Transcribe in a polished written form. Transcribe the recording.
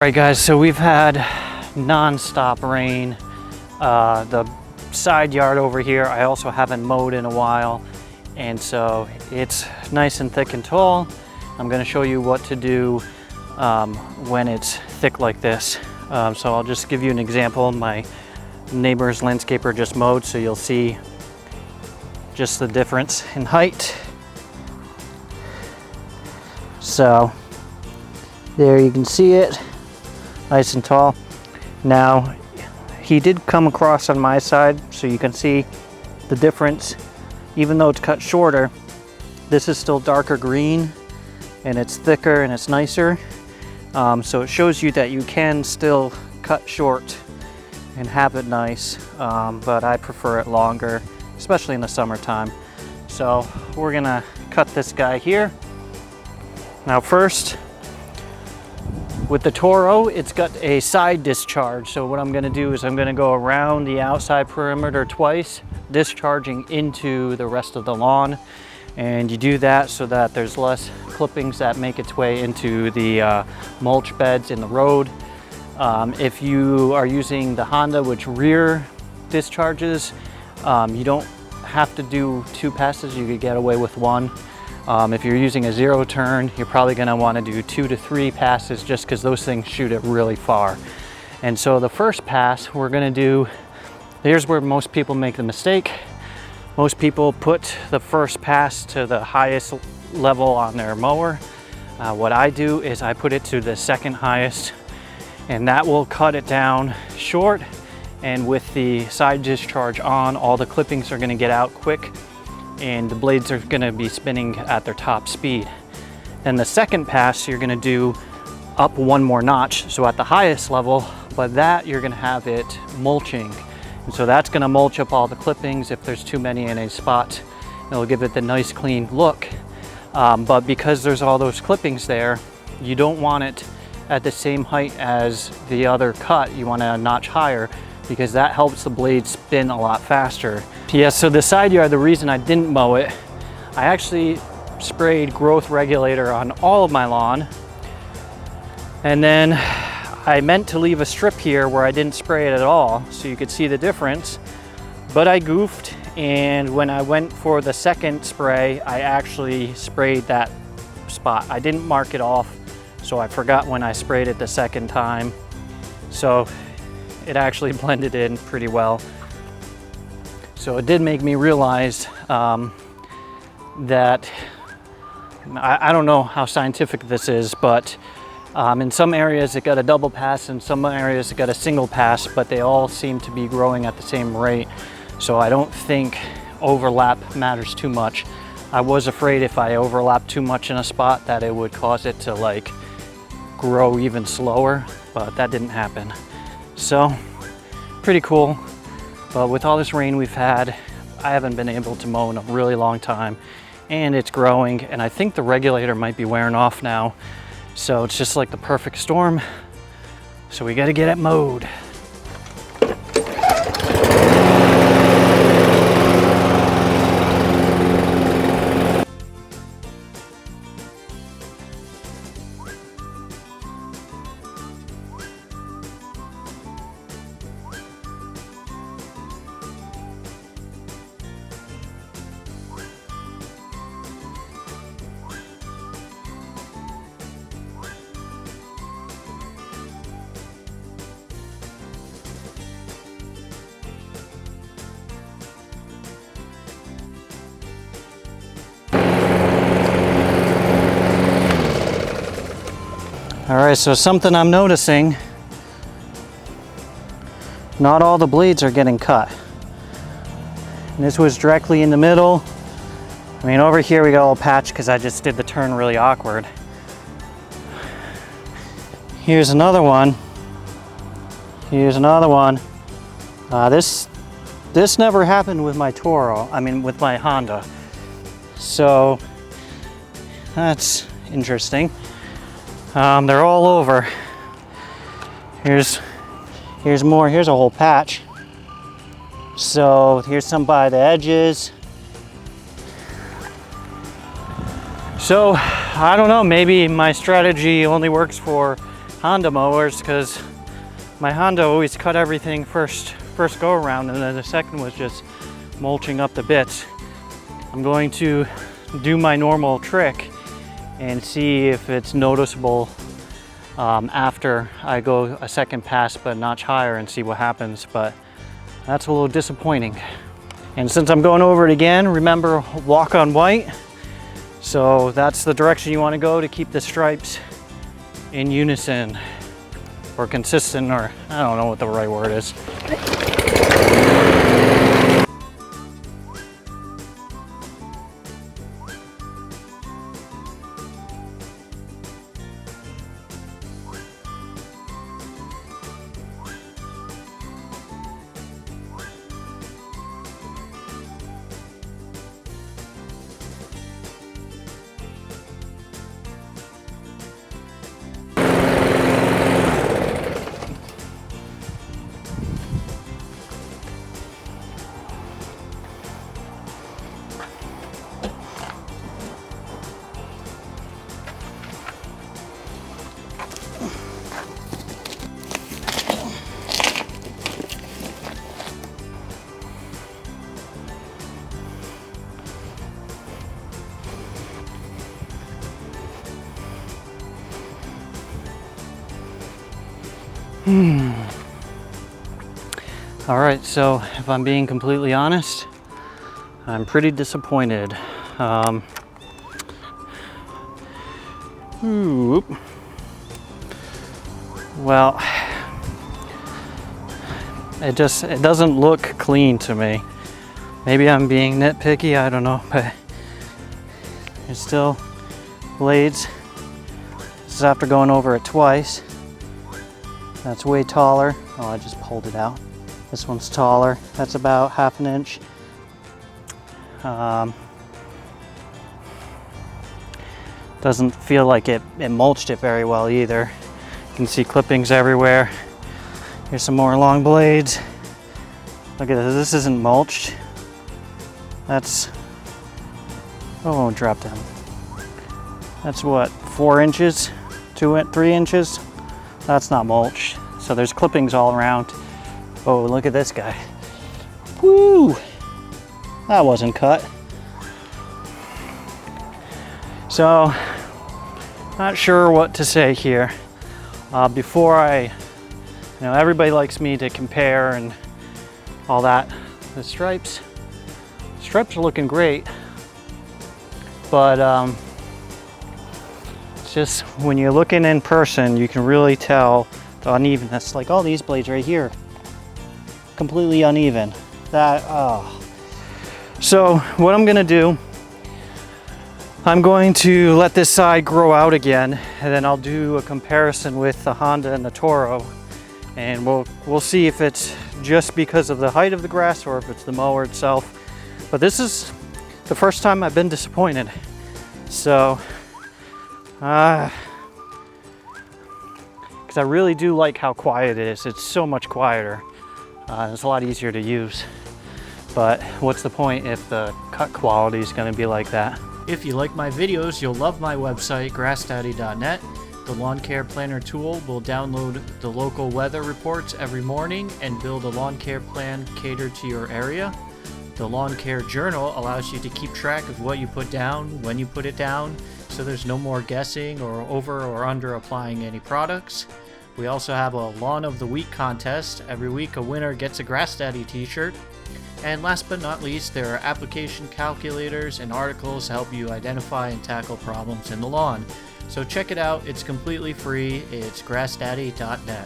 Alright guys, so we've had non-stop rain. The side yard over here, I also haven't mowed in a while, and so it's nice and thick and tall. I'm going to show you what to do when it's thick like this. So I'll just give you an example. My neighbor's landscaper just mowed, so you'll see just the difference in height. So there you can see it. Nice and tall. Now, he did come across on my side, so you can see the difference. Even though it's cut shorter, this is still darker green, and it's thicker and it's nicer. So it shows you that you can still cut short and have it nice, but I prefer it longer, especially in the summertime. So we're gonna cut this guy here. Now first, with the Toro, it's got a side discharge. So what I'm gonna do is I'm gonna go around the outside perimeter twice, discharging into the rest of the lawn. And you do that so that there's less clippings that make its way into the mulch beds in the road. If you are using the Honda, which rear discharges, you don't have to do 2 passes, you could get away with 1. If you're using a 0 turn, you're probably going to want to do 2 to 3 passes just because those things shoot it really far. And so the first pass we're going to do, here's where most people make the mistake. Most people put the first pass to the highest level on their mower. What I do is I put it to the second highest, and that will cut it down short. And with the side discharge on, all the clippings are going to get out quick, and the blades are going to be spinning at their top speed. Then the second pass you're going to do up 1 more notch, so at the highest level, but that you're going to have it mulching. And so that's going to mulch up all the clippings if there's too many in a spot. It'll give it the nice clean look. But because there's all those clippings there, you don't want it at the same height as the other cut. You want it a notch higher, because that helps the blade spin a lot faster. Yeah, so the side yard, the reason I didn't mow it, I actually sprayed growth regulator on all of my lawn. And then I meant to leave a strip here where I didn't spray it at all, so you could see the difference. But I goofed, and when I went for the second spray, I actually sprayed that spot. I didn't mark it off, so I forgot when I sprayed it the second time. So it actually blended in pretty well. So it did make me realize that, I don't know how scientific this is, but in some areas it got a double pass, in some areas it got a single pass, but they all seem to be growing at the same rate. So I don't think overlap matters too much. I was afraid if I overlapped too much in a spot that it would cause it to like grow even slower, but that didn't happen. So pretty cool. But with all this rain we've had, I haven't been able to mow in a really long time, and it's growing, and I think the regulator might be wearing off now. So it's just like the perfect storm. So we got to get it mowed. All right, so something I'm noticing, not all the blades are getting cut. And this was directly in the middle. I mean, over here we got a little patch because I just did the turn really awkward. Here's another one. Here's another one. This never happened with my Toro, I mean with my Honda. So that's interesting. They're all over. Here's more, here's a whole patch. So here's some by the edges. So I don't know, maybe my strategy only works for Honda mowers, because my Honda always cut everything first go around, and then the second was just mulching up the bits. I'm going to do my normal trick and see if it's noticeable after I go a second pass but a notch higher, and see what happens. But that's a little disappointing. And since I'm going over it again, remember, walk on white. So that's the direction you want to go to keep the stripes in unison or consistent, or I don't know what the right word is. All right, so if I'm being completely honest, I'm pretty disappointed. Well, it doesn't look clean to me. Maybe I'm being nitpicky, I don't know, but it's still blades. This is after going over it twice. That's way taller. Oh, I just pulled it out. This one's taller. That's about ½ inch. Doesn't feel like it mulched it very well either. You can see clippings everywhere. Here's some more long blades. Look at this. This isn't mulched. That's, oh, drop down. That's what, 4 inches? 3 inches? That's not mulch. So there's clippings all around. Oh, look at this guy. Woo! That wasn't cut. So, not sure what to say here. Before everybody likes me to compare and all that. The stripes are looking great, but it's just when you're looking in person, you can really tell the unevenness. Like all these blades right here, completely uneven. So what I'm gonna do, I'm going to let this side grow out again, and then I'll do a comparison with the Honda and the Toro, and we'll see if it's just because of the height of the grass or if it's the mower itself. But this is the first time I've been disappointed. So, because I really do like how quiet it is. It's so much quieter. It's a lot easier to use. But what's the point if the cut quality is going to be like that? If you like my videos, you'll love my website, grassdaddy.net. The Lawn Care Planner tool will download the local weather reports every morning and build a lawn care plan catered to your area. The Lawn Care Journal allows you to keep track of what you put down, when you put it down, so there's no more guessing or over or under applying any products. We also have a Lawn of the Week contest. Every week a winner gets a Grass Daddy t-shirt. And last but not least, there are application calculators and articles to help you identify and tackle problems in the lawn. So check it out, it's completely free. It's grassdaddy.net.